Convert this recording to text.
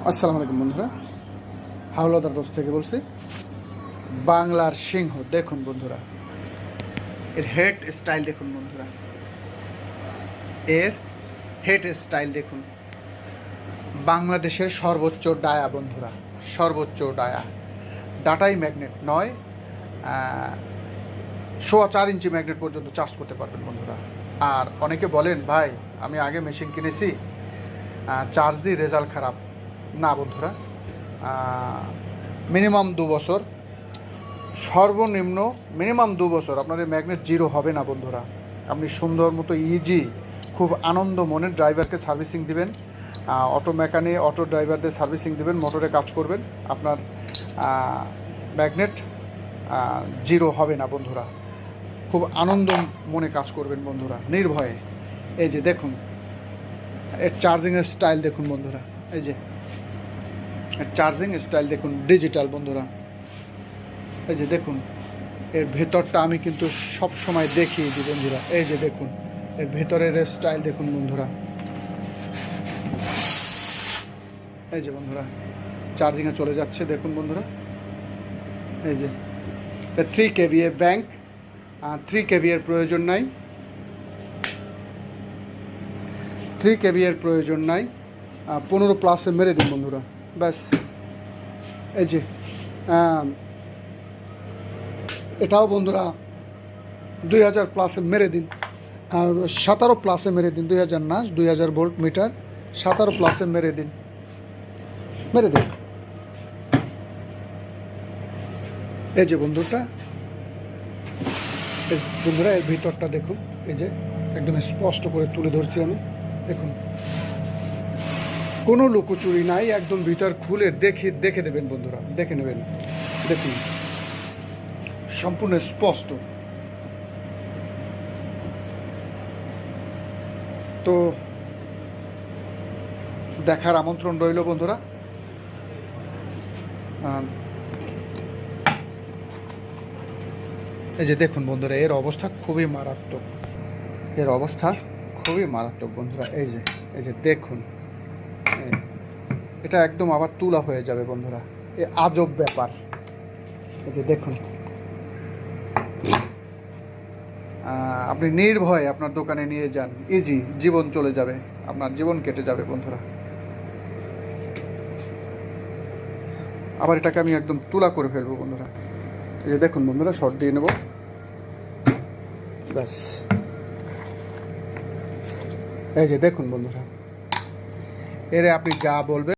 আসসালামু আলাইকুম বন্ধুরা, হাওলাদার রোজ থেকে বলছি। বাংলার সিংহ দেখুন বন্ধুরা, এর হেড স্টাইল দেখুন বন্ধুরা, এর হেড স্টাইল দেখুন। বাংলাদেশের সর্বোচ্চ ডায়া বন্ধুরা, সর্বোচ্চ ডায়া। ডাটাই ম্যাগনেট নয়, 4.25 ইঞ্চি ম্যাগনেট পর্যন্ত চার্জ করতে পারবেন বন্ধুরা। আর অনেকে বলেন ভাই আমি আগে মেশিন কিনেছি, চার্জ দিয়ে রেজাল্ট খারাপ। না বন্ধুরা, মিনিমাম 2 বছর, সর্বনিম্ন মিনিমাম 2 বছর আপনার এই ম্যাগনেট জিরো হবে না বন্ধুরা। আপনি সুন্দর মতো ইজি, খুব আনন্দ মনের ড্রাইভারকে সার্ভিসিং দিবেন, অটো মেকানিক অটো ড্রাইভারদের সার্ভিসিং দিবেন, মোটরে কাজ করবেন, আপনার ম্যাগনেট জিরো হবে না বন্ধুরা। খুব আনন্দ মনে কাজ করবেন বন্ধুরা, নির্ভয়ে। এই যে দেখুন এর চার্জিংয়ের স্টাইল দেখুন বন্ধুরা, এই যে চার্জিং স্টাইল দেখুন, ডিজিটাল বন্ধুরা। এই যে দেখুন এর ভেতরটা আমি কিন্তু সব সময় দেখিয়ে দিই বন্ধুরা। এই যে দেখুন এর ভেতরের স্টাইল দেখুন বন্ধুরা। এই যে বন্ধুরা চার্জিংয়ে চলে যাচ্ছে দেখুন বন্ধুরা। এই যে 3 kVA ব্যাংক, 3 kVA এর প্রয়োজন নাই, 3 kVA এর প্রয়োজন নাই। 15 প্লাসে মেরে দিন বন্ধুরা, ব্যাস। এই যে এটাও বন্ধুরা 2000 প্লাসে মেরে দিন, 17 প্লাসে মেরে দিন, 2000 না, 2000 ভোল্ট মিটার, 17 প্লাসে মেরে দিন, মেরে দিন। এই যে বন্ধুরা এর ভিতরটা দেখুন, এই যে একদম স্পষ্ট করে তুলে ধরছি আমি, দেখুন কোনো লুকোচুরি নাই, একদম ভিতর খুলে দেখে দেবেন বন্ধুরা, দেখে নেবেন। দেখুন সম্পূর্ণ স্পষ্ট। তো দেখার আমন্ত্রণ রইল বন্ধুরা। এই যে দেখুন বন্ধুরা এর অবস্থা খুবই মারাত্মক, এর অবস্থা খুবই মারাত্মক বন্ধুরা। এই যে দেখুন এটা একদম আবার তুলা হয়ে যাবে বন্ধুরা, এ আজব ব্যাপার। এই যে দেখুন আপনি নির্ভয়ে আপনার দোকানে নিয়ে যান, ইজি, জীবন চলে যাবে, আপনার জীবন কেটে যাবে বন্ধুরা। আবার এটাকে আমি একদম তুলা করে ফেলবো বন্ধুরা। এই যে দেখুন বন্ধুরা, শর্ট দিয়ে নেব, ব্যাস। এই যে দেখুন বন্ধুরা, এরে আপনি যা বলবেন